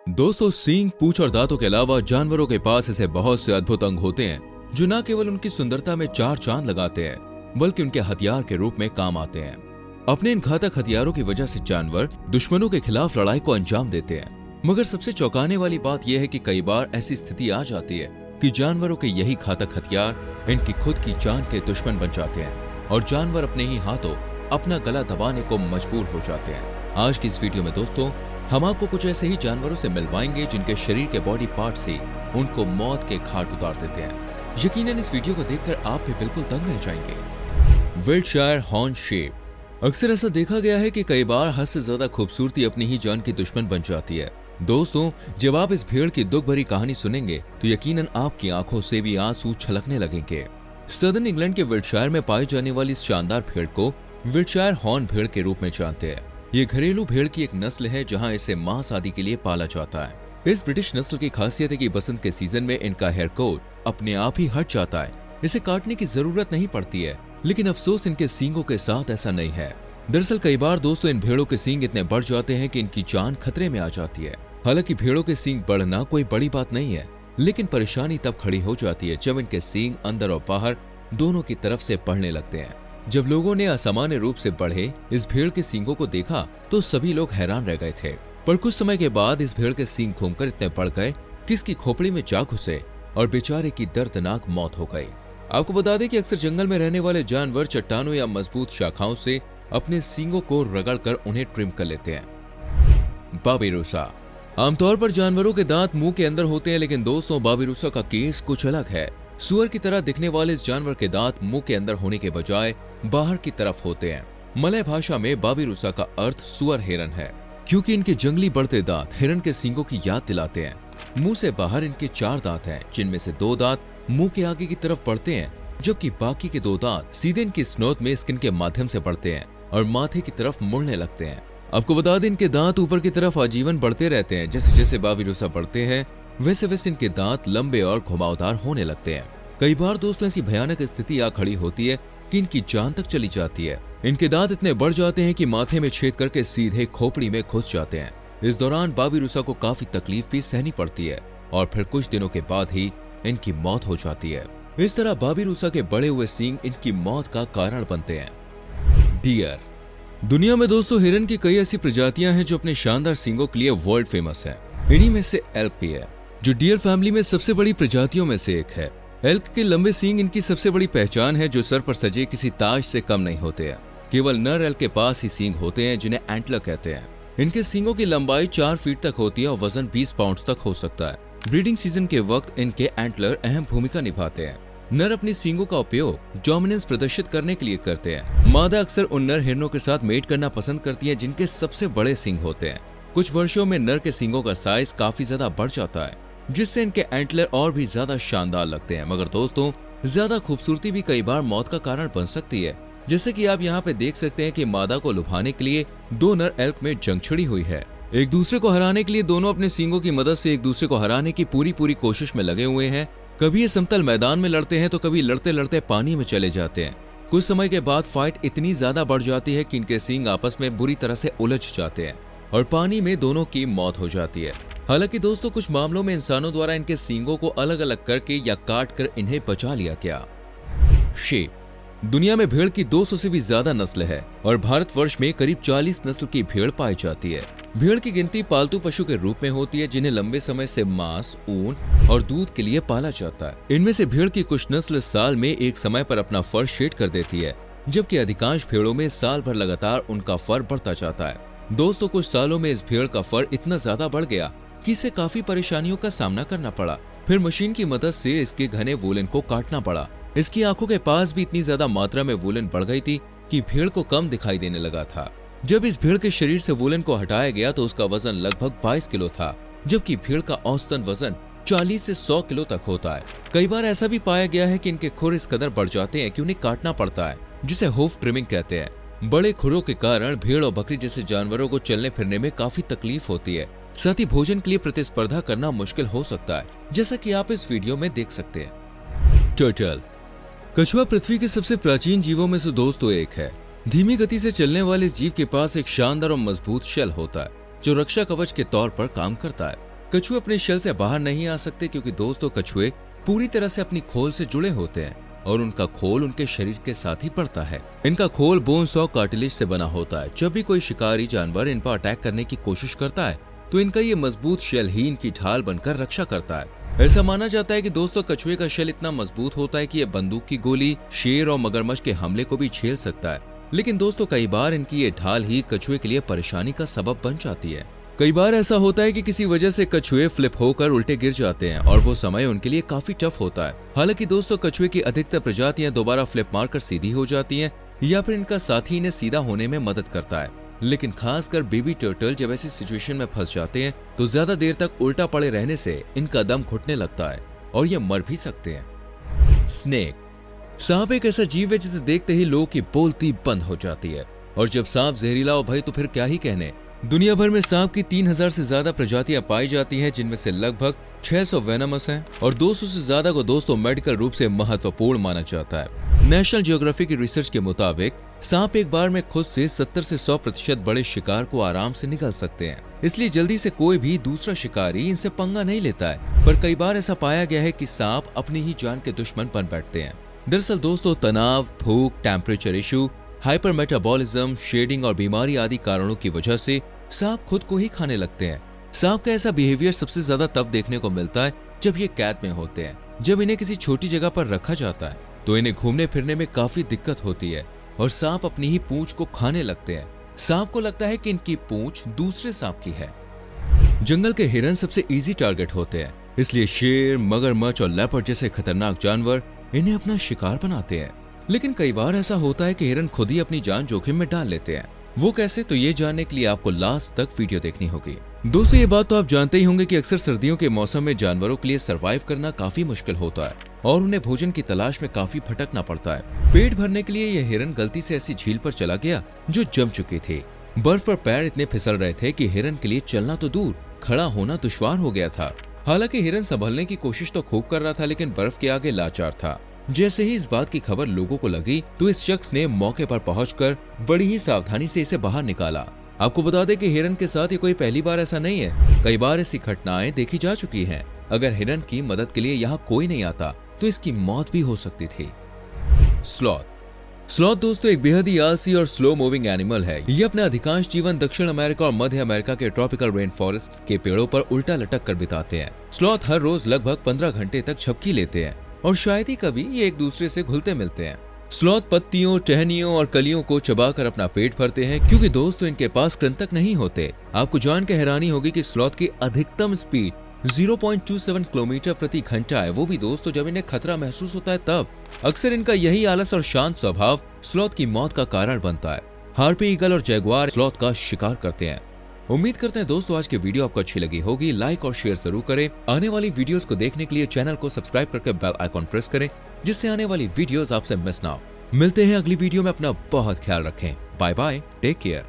दोस्तों, सींग, पूंछ और दांतों के अलावा जानवरों के पास ऐसे बहुत से अद्भुत अंग होते हैं जो न केवल उनकी सुंदरता में चार चांद लगाते हैं बल्कि उनके हथियार के रूप में काम आते हैं। अपने इन घातक हथियारों की वजह से जानवर दुश्मनों के खिलाफ लड़ाई को अंजाम देते हैं। मगर सबसे चौंकाने वाली बात यह है कि कई बार ऐसी स्थिति आ जाती है कि जानवरों के यही घातक हथियार इनकी खुद की जान के दुश्मन बन जाते हैं और जानवर अपने ही हाथों अपना गला दबाने को मजबूर हो जाते हैं। आज की इस वीडियो में दोस्तों हम आपको कुछ ऐसे ही जानवरों से मिलवाएंगे जिनके शरीर के बॉडी पार्ट्स ही उनको मौत के घाट उतार देते हैं। यकीनन इस वीडियो को देखकर आप भी बिल्कुल दंग रह जाएंगे। Wiltshire horn shape. अक्सर ऐसा देखा गया है कि कई बार हद से ज्यादा खूबसूरती अपनी ही जान की दुश्मन बन जाती है। दोस्तों, जब आप इस भेड़ की दुख भरी कहानी सुनेंगे तो यकीनन आपकी आंखों से भी आंसू छलकने लगेंगे। सदर्न इंग्लैंड के विल्टशायर में पाई जाने वाली इस शानदार भेड़ को विल्टशायर हॉर्न भेड़ के रूप में जानते हैं। ये घरेलू भेड़ की एक नस्ल है जहां इसे मांस आदि के लिए पाला जाता है। इस ब्रिटिश नस्ल की खासियत है कि बसंत के सीजन में इनका हेयर कोट अपने आप ही हट जाता है। इसे काटने की जरूरत नहीं पड़ती है, लेकिन अफसोस इनके सींगों के साथ ऐसा नहीं है। दरअसल कई बार दोस्तों इन भेड़ों के सींग इतने बढ़ जाते हैं कि इनकी जान खतरे में आ जाती है। हालांकि भेड़ों के सींग बढ़ना कोई बड़ी बात नहीं है, लेकिन परेशानी तब खड़ी हो जाती है जब इनके सींग अंदर और बाहर दोनों की तरफ से बढ़ने लगते हैं। जब लोगों ने असामान्य रूप से बढ़े इस भेड़ के सींगों को देखा तो सभी लोग हैरान रह गए थे। पर कुछ समय के बाद इस भेड़ के सींग घूमकर इतने बढ़ गए कि इसकी खोपड़ी में जा घुसे और बेचारे की दर्दनाक मौत हो गई। आपको बता दें कि अक्सर जंगल में रहने वाले जानवर चट्टानों या मजबूत शाखाओं से अपने सींगों को रगड़कर उन्हें ट्रिम कर लेते हैं। बाबिरुसा। आमतौर पर जानवरों के दांत मुंह के अंदर होते हैं, लेकिन दोस्तों बाबिरुसा का केस कुछ अलग है। सुअर की तरह दिखने वाले इस जानवर के दांत मुंह के अंदर होने के बजाय बाहर की तरफ होते हैं। मलय भाषा में बाबिरुसा का अर्थ सुअर हिरन है, क्योंकि इनके जंगली बढ़ते दांत हिरन के सींगों की याद दिलाते हैं। मुंह से बाहर इनके 4 दांत हैं, जिनमें से 2 दांत मुंह के आगे की तरफ बढ़ते हैं, जबकि बाकी के 2 दांत सीधे इनकी स्नोत में स्किन के माध्यम से बढ़ते हैं और माथे की तरफ मुड़ने लगते हैं। आपको बता दें इनके दांत ऊपर की तरफ आजीवन बढ़ते रहते हैं। जैसे जैसे बाबिरुसा बढ़ते हैं वैसे वैसे इनके दांत लंबे और घुमावदार होने लगते हैं। कई बार दोस्तों ऐसी भयानक स्थिति आ खड़ी होती है कि इनकी जान तक चली जाती है। इनके दांत इतने बढ़ जाते हैं कि माथे में छेद करके सीधे खोपड़ी में घुस जाते हैं। इस दौरान बाबिरुसा को काफी तकलीफ भी सहनी पड़ती है और फिर कुछ दिनों के बाद ही इनकी मौत हो जाती है। इस तरह बाबिरुसा के बड़े हुए सींग इनकी मौत का कारण बनते हैं। डियर। दुनिया में दोस्तों हिरन की कई ऐसी प्रजातियां हैं जो अपने शानदार सींगों के लिए वर्ल्ड फेमस है। इन्हीं में से एल्क भी है, जो डियर फैमिली में सबसे बड़ी प्रजातियों में से एक है। एल्क के लंबे सींग इनकी सबसे बड़ी पहचान है, जो सर पर सजे किसी ताज से कम नहीं होते हैं। केवल नर एल्क के पास ही सींग होते हैं, जिन्हें एंटलर कहते हैं। इनके सींगों की लंबाई 4 फीट तक होती है और वजन 20 पाउंड तक हो सकता है। ब्रीडिंग सीजन के वक्त इनके एंटलर अहम भूमिका निभाते हैं। नर अपनी सींगों का उपयोग डोमिनेंस प्रदर्शित करने के लिए करते हैं। मादा अक्सर उन नर हिरणों के साथ मेट करना पसंद करती है जिनके सबसे बड़े सींग होते हैं। कुछ वर्षों में नर के सींगों का साइज काफी ज्यादा बढ़ जाता है, जिससे इनके एंटलर और भी ज्यादा शानदार लगते हैं। मगर दोस्तों ज्यादा खूबसूरती भी कई बार मौत का कारण बन सकती है। जैसे कि आप यहाँ पे देख सकते हैं कि मादा को लुभाने के लिए 2 नर एल्क में जंग छिड़ी हुई है। एक दूसरे को हराने के लिए दोनों अपने सींगों की मदद से एक दूसरे को हराने की पूरी कोशिश में लगे हुए हैं। कभी ये समतल मैदान में लड़ते हैं तो कभी लड़ते लड़ते पानी में चले जाते हैं। कुछ समय के बाद फाइट इतनी ज्यादा बढ़ जाती है कि इनके सींग आपस में बुरी तरह से उलझ जाते हैं और पानी में दोनों की मौत हो जाती है। हालांकि दोस्तों कुछ मामलों में इंसानों द्वारा इनके सींगों को अलग अलग करके या काट कर इन्हें बचा लिया गया। शेप। दुनिया में भेड़ की 200 से भी ज्यादा नस्ल है और भारतवर्ष में करीब 40 नस्ल की भेड़ पाई जाती है। भेड़ की गिनती पालतू पशु के रूप में होती है, जिन्हें लंबे समय से मांस, ऊन और दूध के लिए पाला जाता है। इनमें से भेड़ की कुछ नस्ल साल में एक समय पर अपना फर शेड कर देती है, जबकि अधिकांश भेड़ों में साल भर लगातार उनका फर बढ़ता जाता है। दोस्तों कुछ सालों में इस भेड़ का फर इतना ज्यादा बढ़ गया कि इसे काफी परेशानियों का सामना करना पड़ा। फिर मशीन की मदद से इसके घने वूलन को काटना पड़ा। इसकी आंखों के पास भी इतनी ज्यादा मात्रा में वूलन बढ़ गई थी कि भेड़ को कम दिखाई देने लगा था। जब इस भेड़ के शरीर से वूलन को हटाया गया तो उसका वजन लगभग 22 किलो था, जबकि भेड़ का औसतन वजन 40 से 100 किलो तक होता है। कई बार ऐसा भी पाया गया है कि इनके खुर इस कदर बढ़ जाते हैं कि उन्हें काटना पड़ता है, जिसे हूफ ट्रिमिंग कहते हैं। बड़े खुरों के कारण भेड़ और बकरी जैसे जानवरों को चलने फिरने में काफी तकलीफ होती है। साथ ही भोजन के लिए प्रतिस्पर्धा करना मुश्किल हो सकता है, जैसा कि आप इस वीडियो में देख सकते हैं। टर्टल। कछुआ पृथ्वी के सबसे प्राचीन जीवों में से दोस्तों एक है। धीमी गति से चलने वाले इस जीव के पास एक शानदार और मजबूत शेल होता है, जो रक्षा कवच के तौर पर काम करता है। कछुए अपने शेल से बाहर नहीं आ सकते क्योंकि दोस्तों कछुए पूरी तरह से अपनी खोल से जुड़े होते हैं और उनका खोल उनके शरीर के साथ ही पड़ता है। इनका खोल बोन्स और कार्टिलेज से बना होता है। जब भी कोई शिकारी जानवर इन पर अटैक करने की कोशिश करता है तो इनका ये मजबूत शेल ही इनकी ढाल बनकर रक्षा करता है। ऐसा माना जाता है कि दोस्तों कछुए का शेल इतना मजबूत होता है कि यह बंदूक की गोली, शेर और मगरमच्छ के हमले को भी झेल सकता है। लेकिन दोस्तों कई बार इनकी ये ढाल ही कछुए के लिए परेशानी का सबब बन जाती है। कई बार ऐसा होता है कि किसी वजह से कछुए फ्लिप होकर उल्टे गिर जाते हैं और वो समय उनके लिए काफी टफ होता है। हालांकि दोस्तों कछुए की अधिकतर प्रजातियां दोबारा फ्लिप मारकर सीधी हो जाती हैं या फिर इनका साथी इन्हें सीधा होने में मदद करता है। लेकिन खासकर बेबी टर्टल जब ऐसी सिचुएशन में फंस जाते हैं तो ज्यादा देर तक उल्टा पड़े रहने से इनका दम घुटने लगता है और ये मर भी सकते हैं। स्नेक। सांप एक ऐसा जीव है जिसे देखते ही लोगों की बोलती बंद हो जाती है और जब सांप जहरीला हो भाई तो फिर क्या ही कहने। दुनिया भर में सांप की 3000 से ज्यादा प्रजातियां पाई जाती हैं जिनमें से लगभग 600 वेनमस हैं और 200 से ज्यादा को दोस्तों मेडिकल रूप से महत्वपूर्ण माना जाता है। नेशनल जियोग्राफी की रिसर्च के मुताबिक सांप एक बार में खुद से 70 से 100% बड़े शिकार को आराम से निगल सकते हैं, इसलिए जल्दी से कोई भी दूसरा शिकारी इनसे पंगा नहीं लेता है। पर कई बार ऐसा पाया गया है कि सांप अपनी ही जान के दुश्मन बन बैठते हैं। दरअसल दोस्तों तनाव, भूख, temperature issue, hyper metabolism, shedding और बीमारी आदि कारणों की वजह से सांप खुद को ही खाने लगते हैं। सांप का ऐसा बिहेवियर सबसे ज्यादा तब देखने को मिलता है जब ये कैद में होते हैं। जब इन्हें किसी छोटी जगह पर रखा जाता है तो इन्हें घूमने फिरने में काफी दिक्कत होती है और सांप अपनी ही पूंछ को खाने लगते हैं। सांप को लगता है कि इनकी पूंछ दूसरे सांप की है। जंगल के हिरन सबसे इजी टारगेट होते हैं, इसलिए शेर, मगरमच्छ और लेपर्ड जैसे खतरनाक जानवर इन्हें अपना शिकार बनाते हैं। लेकिन कई बार ऐसा होता है कि हिरन खुद ही अपनी जान जोखिम में डाल लेते हैं। वो कैसे, तो ये जानने के लिए आपको लास्ट तक वीडियो देखनी होगी। दोस्तों ये बात तो आप जानते ही होंगे कि अक्सर सर्दियों के मौसम में जानवरों के लिए सरवाइव करना काफी मुश्किल होता है और उन्हें भोजन की तलाश में काफी भटकना पड़ता है। पेट भरने के लिए यह हिरन गलती से ऐसी झील पर चला गया जो जम चुकी थी। बर्फ पर पैर इतने फिसल रहे थे कि हिरन के लिए चलना तो दूर, खड़ा होना दुश्वार हो गया था। हालांकि हिरन संभलने की कोशिश तो खूब कर रहा था लेकिन बर्फ के आगे लाचार था। जैसे ही इस बात की खबर लोगों को लगी तो इस शख्स ने मौके पर पहुंचकर बड़ी ही सावधानी से इसे बाहर निकाला। आपको बता दें कि हिरन के साथ ये कोई पहली बार ऐसा नहीं है, कई बार ऐसी घटनाएं देखी जा चुकी हैं। अगर हिरन की मदद के लिए यहाँ कोई नहीं आता तो इसकी मौत भी हो सकती थी। स्लॉथ दोस्तों एक बेहद ही आलसी और स्लो मूविंग एनिमल है। ये अपना अधिकांश जीवन दक्षिण अमेरिका और मध्य अमेरिका के ट्रॉपिकल रेन फॉरेस्ट के पेड़ों पर उल्टा लटक कर बिताते हैं। स्लॉथ हर रोज लगभग 15 घंटे तक झपकी लेते हैं और शायद ही कभी ये एक दूसरे से घुलते मिलते हैं। स्लॉथ पत्तियों, टहनियों और कलियों को चबाकर अपना पेट भरते हैं क्योंकि दोस्तों इनके पास कृंतक नहीं होते। आपको जान के हैरानी होगी कि स्लॉथ की अधिकतम स्पीड 0.27 किलोमीटर प्रति घंटा है, वो भी दोस्तों जब इन्हें खतरा महसूस होता है तब। अक्सर इनका यही आलस और शांत स्वभाव स्लॉथ की मौत का कारण बनता है। हार्पी ईगल और जैगुआर स्लॉथ का शिकार करते हैं। उम्मीद करते हैं दोस्तों आज की वीडियो आपको अच्छी लगी होगी। लाइक और शेयर जरूर करें। आने वाली वीडियोस को देखने के लिए चैनल को सब्सक्राइब करके बेल आइकॉन प्रेस करें जिससे आने वाली वीडियोस आपसे मिस ना हो। मिलते हैं अगली वीडियो में, अपना बहुत ख्याल रखें। Bye bye, take care.